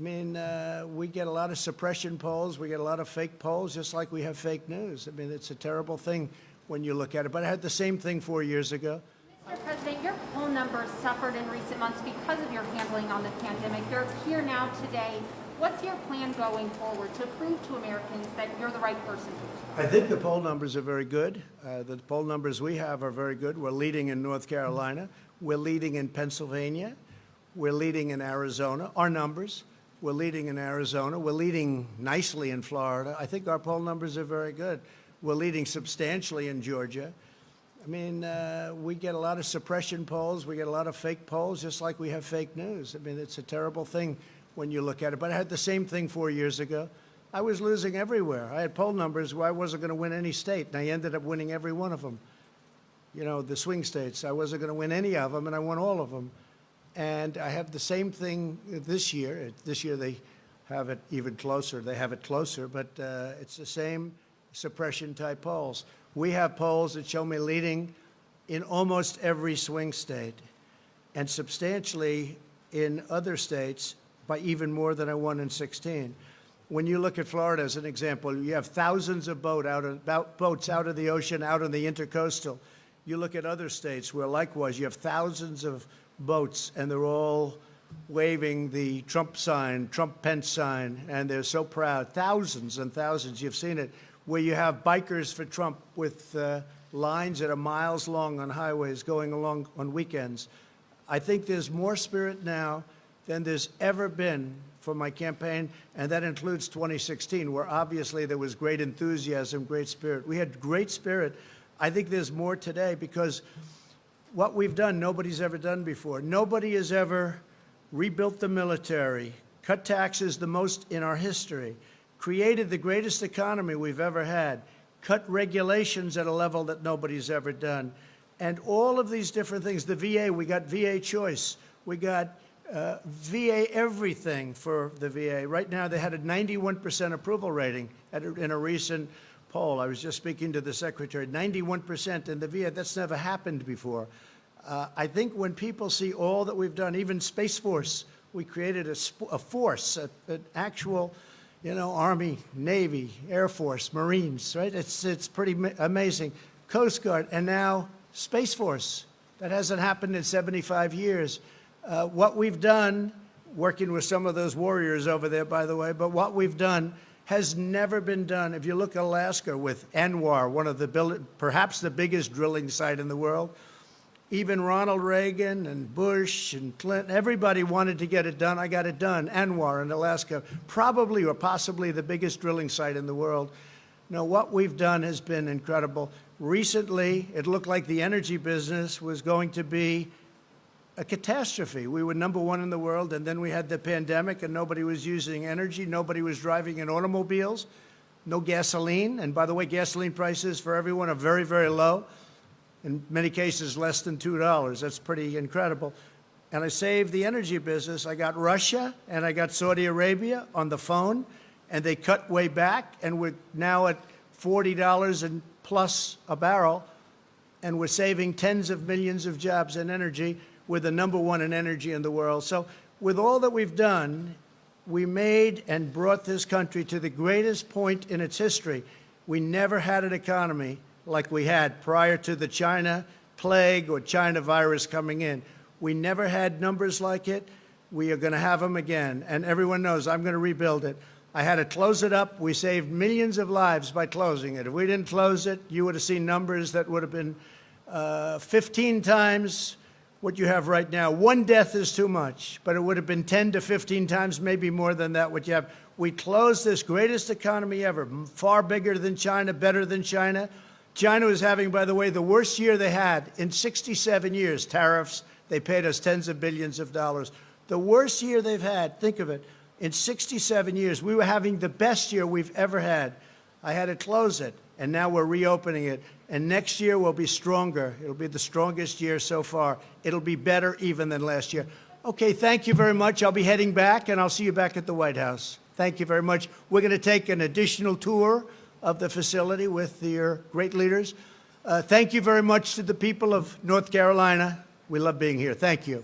We get a lot of suppression polls. We get a lot of fake polls, just like we have fake news. It's a terrible thing when you look at it. But I had the same thing 4 years ago. Mr. President, your poll numbers suffered in recent months because of your handling on the pandemic. You're here now today. What's your plan going forward to prove to Americans that you're the right person? I think the poll numbers are very good. The poll numbers we have are very good. We're leading in North Carolina. We're leading in Pennsylvania. We're leading in Arizona. Our numbers. We're leading in Arizona. We're leading nicely in Florida. I think our poll numbers are very good. We're leading substantially in Georgia. We get a lot of suppression polls. We get a lot of fake polls, just like we have fake news. It's a terrible thing when you look at it. But I had the same thing 4 years ago. I was losing everywhere. I had poll numbers where I wasn't going to win any state, and I ended up winning every one of them. The swing states. I wasn't going to win any of them, and I won all of them. And I have the same thing this year. This year they have it even closer. They have it closer, but it's the same suppression-type polls. We have polls that show me leading in almost every swing state and substantially in other states by even more than I won in 16. When you look at Florida as an example, you have thousands of boats out of the ocean, out on the intercoastal. You look at other states where likewise you have thousands of boats, and they're all waving the Trump sign, Trump-Pence sign, and they're so proud. Thousands and thousands, you've seen it, where you have bikers for Trump with lines that are miles long on highways going along on weekends. I think there's more spirit now than there's ever been for my campaign, and that includes 2016, where obviously there was great enthusiasm, great spirit. We had great spirit. I think there's more today because what we've done, nobody's ever done before. Nobody has ever rebuilt the military, cut taxes the most in our history, created the greatest economy we've ever had, cut regulations at a level that nobody's ever done. And all of these different things, the VA, we got VA choice. We got VA everything for the VA. Right now, they had a 91% approval rating in a recent poll. I was just speaking to the secretary, 91% in the VA. That's never happened before. I think when people see all that we've done, even Space Force, we created a force, an actual, Army, Navy, Air Force, Marines, right? It's pretty amazing. Coast Guard, and now Space Force. That hasn't happened in 75 years. What we've done, working with some of those warriors over there, by the way, but what we've done has never been done. If you look at Alaska with ANWR, one of perhaps the biggest drilling site in the world, even Ronald Reagan and Bush and Clinton, everybody wanted to get it done. I got it done. ANWR in Alaska, probably or possibly the biggest drilling site in the world. Now, what we've done has been incredible. Recently, it looked like the energy business was going to be a catastrophe. We were #1 in the world, and then we had the pandemic, and nobody was using energy. Nobody was driving in automobiles, no gasoline. And by the way, gasoline prices for everyone are very, very low. In many cases, less than $2. That's pretty incredible. And I saved the energy business. I got Russia and I got Saudi Arabia on the phone, and they cut way back, and we're now at $40 and plus a barrel, and we're saving tens of millions of jobs in energy. We're the #1 in energy in the world. So with all that we've done, we made and brought this country to the greatest point in its history. We never had an economy like we had prior to the China plague or China virus coming in. We never had numbers like it. We are going to have them again. And everyone knows I'm going to rebuild it. I had to close it up. We saved millions of lives by closing it. If we didn't close it, you would have seen numbers that would have been 15 times what you have right now. One death is too much, but it would have been 10 to 15 times, maybe more than that, what you have. We closed this greatest economy ever, far bigger than China, better than China. China was having, by the way, the worst year they had in 67 years. Tariffs, they paid us tens of billions of dollars. The worst year they've had, think of it, in 67 years. We were having the best year we've ever had. I had to close it, and now we're reopening it. And next year will be stronger. It'll be the strongest year so far. It'll be better even than last year. Okay, thank you very much. I'll be heading back, and I'll see you back at the White House. Thank you very much. We're going to take an additional tour of the facility with your great leaders. Thank you very much to the people of North Carolina. We love being here. Thank you.